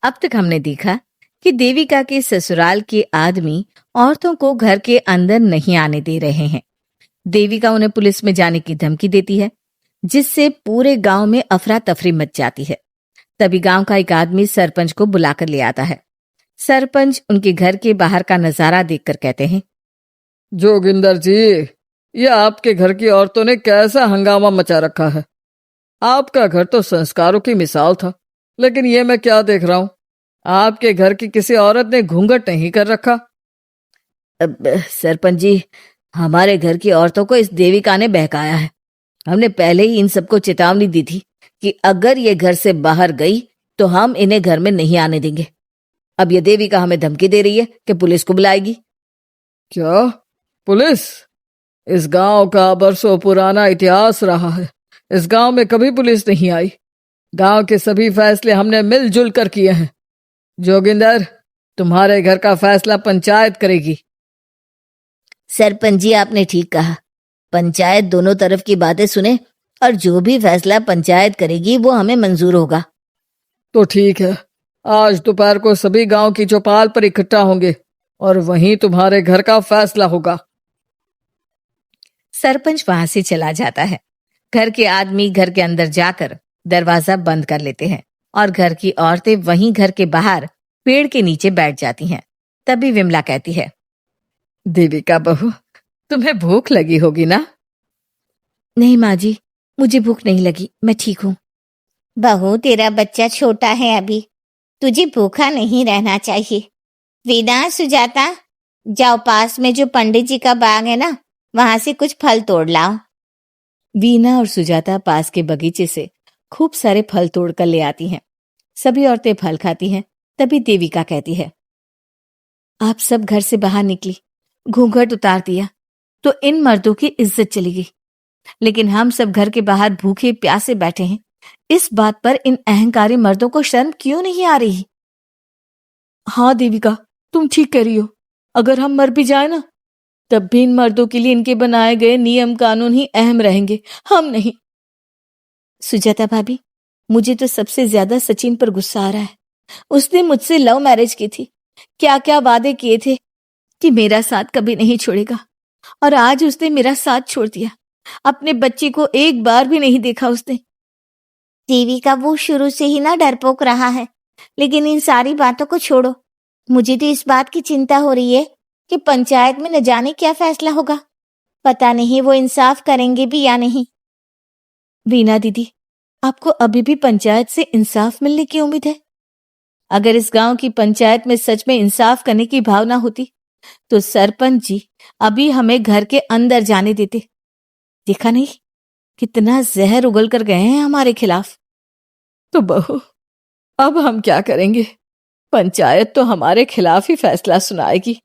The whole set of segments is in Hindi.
अब तक हमने देखा कि देविका के ससुराल के आदमी औरतों को घर के अंदर नहीं आने दे रहे हैं। देविका उन्हें पुलिस में जाने की धमकी देती है, जिससे पूरे गांव में अफरा तफरी मच जाती है। तभी गांव का एक आदमी सरपंच को बुलाकर ले आता है। सरपंच उनके घर के बाहर का नजारा देखकर कहते हैं, जोगिंदर जी, ये आपके घर की औरतों ने कैसा हंगामा मचा रखा है। आपका घर तो संस्कारों की मिसाल था, लेकिन ये मैं क्या देख रहा हूँ, आपके घर की किसी औरत ने घूंघट नहीं कर रखा। सरपंच जी, हमारे घर की औरतों को इस देविका ने बहकाया है। हमने पहले ही इन सबको चेतावनी दी थी कि अगर ये घर से बाहर गई तो हम इन्हें घर में नहीं आने देंगे। अब ये देविका हमें धमकी दे रही है कि पुलिस को बुलाएगी। क्या पुलिस? इस गांव का बरसों पुराना इतिहास रहा है। इस गांव में कभी पुलिस नहीं आई। गांव के सभी फैसले हमने मिलजुल कर किए हैं। जोगिंदर, तुम्हारे घर का फैसला पंचायत करेगी। सरपंच जी, आपने ठीक कहा। पंचायत दोनों तरफ की बातें सुने और जो भी फैसला पंचायत करेगी वो हमें मंजूर होगा। तो ठीक है, आज दोपहर को सभी गांव की चौपाल पर इकट्ठा होंगे और वहीं तुम्हारे घर का फैसला होगा। सरपंच वहां से चला जाता है। घर के आदमी घर के अंदर जाकर दरवाजा बंद कर लेते हैं और घर की औरतें वहीं घर के बाहर पेड़ के नीचे बैठ जाती हैं। तभी विमला कहती है, देविका बहू, तुम्हें भूख लगी होगी ना? नहीं माँ जी, मुझे भूख नहीं लगी, मैं ठीक हूँ। बहू, तेरा बच्चा छोटा है अभी, तुझे भूखा नहीं रहना चाहिए। वीना, सुजाता, जाओ पास में जो पंडित जी का बाग है ना, वहां से कुछ फल तोड़ लाओ। वीना और सुजाता पास के बगीचे से खूब सारे फल तोड़ कर ले आती हैं। सभी औरतें फल खाती हैं। तभी देविका कहती है, आप सब घर से बाहर निकली, घूंघट उतार दिया तो इन मर्दों की इज्जत चली गई, लेकिन हम सब घर के बाहर भूखे प्यासे बैठे हैं। इस बात पर इन अहंकारी मर्दों को शर्म क्यों नहीं आ रही? हाँ देविका, तुम ठीक कह रही हो। अगर हम मर भी जाए ना, तब भी इन मर्दों के लिए इनके बनाए गए नियम कानून ही अहम रहेंगे, हम नहीं। सुजाता भाभी, मुझे तो सबसे ज्यादा सचिन पर गुस्सा आ रहा है। उसने मुझसे लव मैरिज की थी, क्या क्या वादे किए थे कि मेरा साथ कभी नहीं छोड़ेगा, और आज उसने मेरा साथ छोड़ दिया। अपने बच्चे को एक बार भी नहीं देखा उसने। देविका, वो शुरू से ही ना डरपोक रहा है, लेकिन इन सारी बातों को छोड़ो। मुझे तो इस बात की चिंता हो रही है कि पंचायत में न जाने क्या फैसला होगा। पता नहीं वो इंसाफ करेंगे भी या नहीं। वीना दीदी, आपको अभी भी पंचायत से इंसाफ मिलने की उम्मीद है? अगर इस गांव की पंचायत में सच में इंसाफ करने की भावना होती तो सरपंच जी अभी हमें घर के अंदर जाने देते। देखा नहीं कितना जहर उगल कर गए हैं हमारे खिलाफ। तो बहू, अब हम क्या करेंगे? पंचायत तो हमारे खिलाफ ही फैसला सुनाएगी।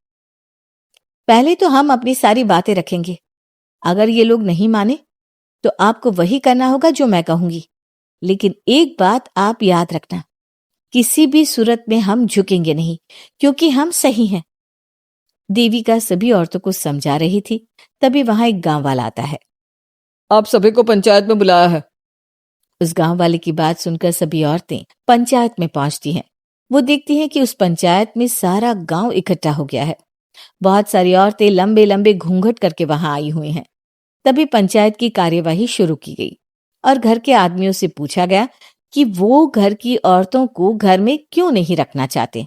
पहले तो हम अपनी सारी बातें रखेंगे। अगर ये लोग नहीं माने तो आपको वही करना होगा जो मैं कहूंगी। लेकिन एक बात आप याद रखना, किसी भी सूरत में हम झुकेंगे नहीं, क्योंकि हम सही हैं। देविका सभी औरतों को समझा रही थी। तभी वहां एक गांव वाला आता है। आप सभी को पंचायत में बुलाया है। उस गांव वाले की बात सुनकर सभी औरतें पंचायत में पहुंचती हैं। वो देखती हैं कि उस पंचायत में सारा गांव इकट्ठा हो गया है। बहुत सारी औरतें लंबे लंबे घूंघट करके वहां आई हुई हैं। तभी पंचायत की कार्यवाही शुरू की गई और घर के आदमियों से पूछा गया कि वो घर की औरतों को घर में क्यों नहीं रखना चाहते।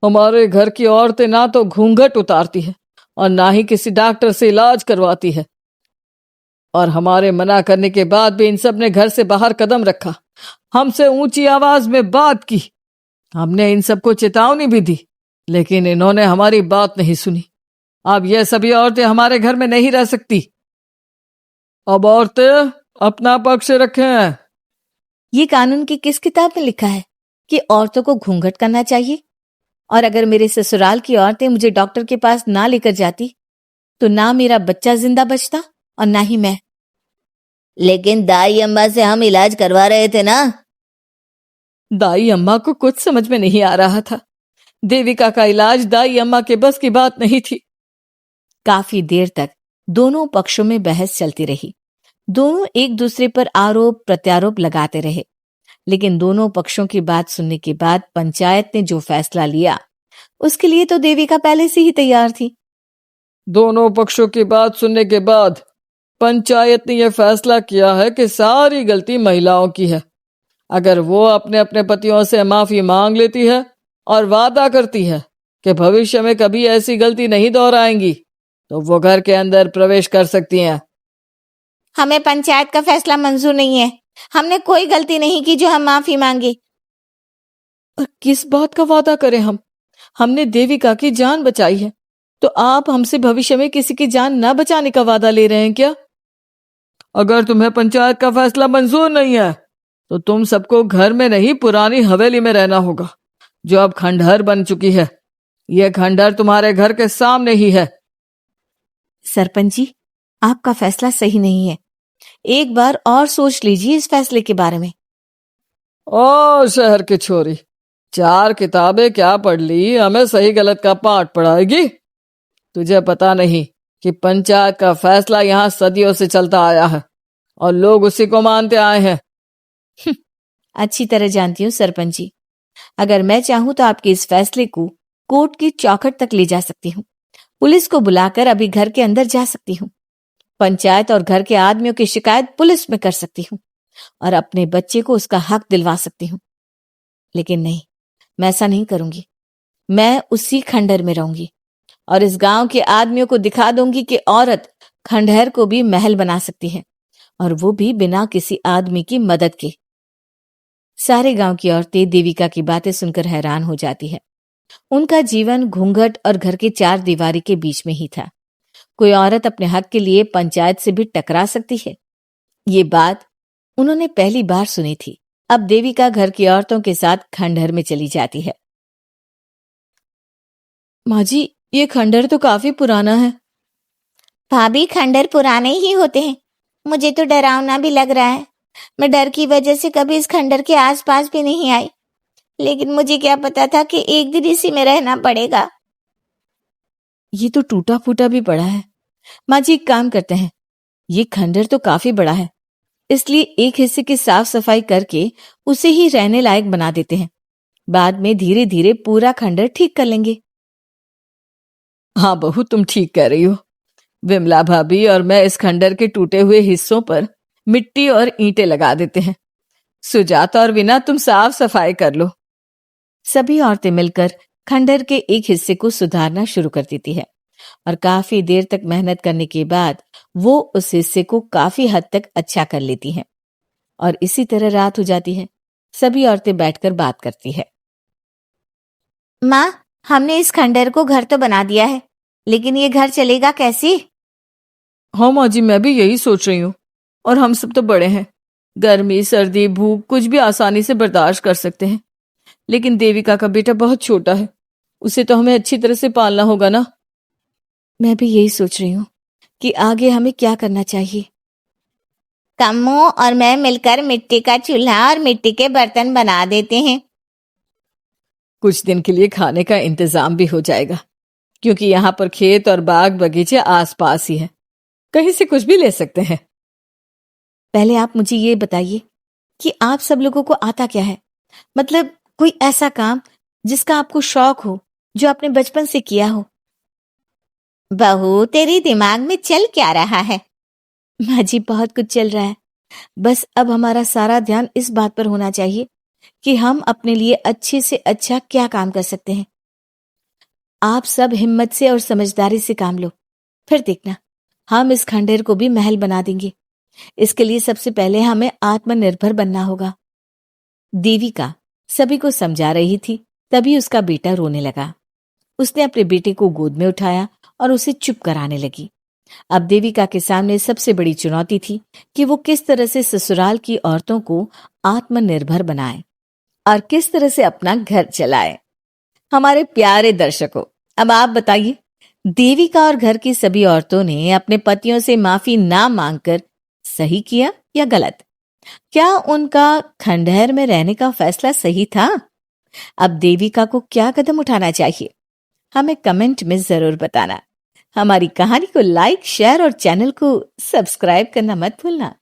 हमारे घर की औरतें ना तो घूंघट उतारती है और ना ही किसी डॉक्टर से इलाज करवाती है, और हमारे मना करने के बाद भी इन सब ने घर से बाहर कदम रखा, हमसे ऊंची आवाज में बात की। हमने इन सबको चेतावनी भी दी, लेकिन इन्होंने हमारी बात नहीं सुनी। अब ये सभी औरतें हमारे घर में नहीं रह सकती। अब औरतें अपना पक्ष रखें। ये कानून की किस किताब में लिखा है कि औरतों को घूंघट करना चाहिए? और अगर मेरे ससुराल की औरतें मुझे डॉक्टर के पास ना लेकर जाती तो ना मेरा बच्चा जिंदा बचता और ना ही मैं। लेकिन दाई अम्मा से हम इलाज करवा रहे थे ना। दाई अम्मा को कुछ समझ में नहीं आ रहा था। देविका का इलाज दाई अम्मा के बस की बात नहीं थी। काफी देर तक दोनों पक्षों में बहस चलती रही। दोनों एक दूसरे पर आरोप प्रत्यारोप लगाते रहे। लेकिन दोनों पक्षों की बात सुनने के बाद पंचायत ने जो फैसला लिया उसके लिए तो देविका पहले से ही तैयार थी। दोनों पक्षों की बात सुनने के बाद पंचायत ने यह फैसला किया है कि सारी गलती महिलाओं की है। अगर वो अपने अपने पतियों से माफी मांग लेती है और वादा करती है कि भविष्य में कभी ऐसी गलती नहीं दोहराएंगी तो वो घर के अंदर प्रवेश कर सकती हैं। हमें पंचायत का फैसला मंजूर नहीं है। हमने कोई गलती नहीं की जो हम माफी मांगे। और किस बात का वादा करें हम? हमने देविका की जान बचाई है, तो आप हमसे भविष्य में किसी की जान न बचाने का वादा ले रहे हैं क्या? अगर तुम्हें पंचायत का फैसला मंजूर नहीं है तो तुम सबको घर में नहीं पुरानी हवेली में रहना होगा, जो अब खंडहर बन चुकी है। यह खंडहर तुम्हारे घर के सामने ही है। सरपंच जी, आपका फैसला सही नहीं है। एक बार और सोच लीजिए इस फैसले के बारे में। ओ शहर की छोरी, 4 किताबें क्या पढ़ ली, हमें सही गलत का पाठ पढ़ाएगी? तुझे पता नहीं कि पंचायत का फैसला यहाँ सदियों से चलता आया है और लोग उसी को मानते आए हैं। अच्छी तरह जानती हूँ सरपंच जी। अगर मैं चाहूं तो आपके इस फैसले को कोर्ट की चौखट तक ले जा सकती हूँ। पुलिस को बुलाकर अभी घर के अंदर जा सकती हूँ। पंचायत और घर के आदमियों की शिकायत पुलिस में कर सकती हूँ और अपने बच्चे को उसका हक दिलवा सकती हूँ। लेकिन नहीं, मैं ऐसा नहीं करूंगी। मैं उसी खंडहर में रहूंगी और इस गांव के आदमियों को दिखा दूंगी कि औरत खंडहर को भी महल बना सकती है, और वो भी बिना किसी आदमी की मदद के। सारे गांव की औरतें देविका की बातें सुनकर हैरान हो जाती है। उनका जीवन घूंघट और घर की 4 दीवारी के बीच में ही था। कोई औरत अपने हक के लिए पंचायत से भी टकरा सकती है, ये बात उन्होंने पहली बार सुनी थी। अब देविका घर की औरतों के साथ खंडहर में चली जाती है। माँ जी, ये खंडहर तो काफी पुराना है। भाभी, खंडहर पुराने ही होते हैं। मुझे तो डरावना भी लग रहा है। मैं डर की वजह से कभी इस खंडहर के आसपास भी नहीं आई, लेकिन मुझे क्या पता था कि एक दिन इसी में रहना पड़ेगा। ये तो टूटा फूटा भी पड़ा है। माँ जी, एक काम करते हैं, ये खंडहर तो काफी बड़ा है, इसलिए एक हिस्से की साफ सफाई करके उसे ही रहने लायक बना देते हैं। बाद में धीरे धीरे पूरा खंडहर ठीक कर लेंगे। हाँ बहू, तुम ठीक कह रही हो। विमला भाभी और मैं इस खंडहर के टूटे हुए हिस्सों पर मिट्टी और ईंटें लगा देते हैं। सुजाता और वीना, तुम साफ सफाई कर लो। सभी औरतें मिलकर खंडहर के एक हिस्से को सुधारना शुरू कर देती है और काफी देर तक मेहनत करने के बाद वो उस हिस्से को काफी हद तक अच्छा कर लेती हैं। और इसी तरह रात हो जाती है। सभी औरतें बैठकर बात करती है। माँ, हमने इस खंडहर को घर तो बना दिया है, लेकिन ये घर चलेगा कैसे? हाँ माँ जी, मैं भी यही सोच रही हूँ। और हम सब तो बड़े हैं, गर्मी सर्दी भूख कुछ भी आसानी से बर्दाश्त कर सकते हैं। लेकिन देविका का बेटा बहुत छोटा है, उसे तो हमें अच्छी तरह से पालना होगा ना। मैं भी यही सोच रही हूँ कि आगे हमें क्या करना चाहिए। कम्मो और मैं मिलकर मिट्टी का चूल्हा और मिट्टी के बर्तन बना देते हैं। कुछ दिन के लिए खाने का इंतजाम भी हो जाएगा, क्योंकि यहाँ पर खेत और बाग बगीचे आसपास ही है, कहीं से कुछ भी ले सकते हैं। पहले आप मुझे ये बताइए कि आप सब लोगों को आता क्या है? मतलब कोई ऐसा काम जिसका आपको शौक हो, जो आपने बचपन से किया हो। बहू, तेरे दिमाग में चल क्या रहा है? माँ जी, बहुत कुछ चल रहा है। बस अब हमारा सारा ध्यान इस बात पर होना चाहिए कि हम अपने लिए अच्छे से अच्छा क्या काम कर सकते हैं। आप सब हिम्मत से और समझदारी से काम लो, फिर देखना हम इस खंडहर को भी महल बना देंगे। इसके लिए सबसे पहले हमें आत्मनिर्भर बनना होगा। देविका सभी को समझा रही थी, तभी उसका बेटा रोने लगा। उसने अपने बेटे को गोद में उठाया और उसे चुप कराने लगी। अब देविका के सामने सबसे बड़ी चुनौती थी कि वो किस तरह से ससुराल की औरतों को आत्मनिर्भर बनाए और किस तरह से अपना घर चलाए। हमारे प्यारे दर्शकों, अब आप बताइए, देविका और घर की सभी औरतों ने अपने पतियों से माफी ना मांगकर सही किया या गलत? क्या उनका खंडहर में रहने का फैसला सही था? अब देविका को क्या कदम उठाना चाहिए, हमें कमेंट में जरूर बताना। हमारी कहानी को लाइक, शेयर और चैनल को सब्सक्राइब करना मत भूलना।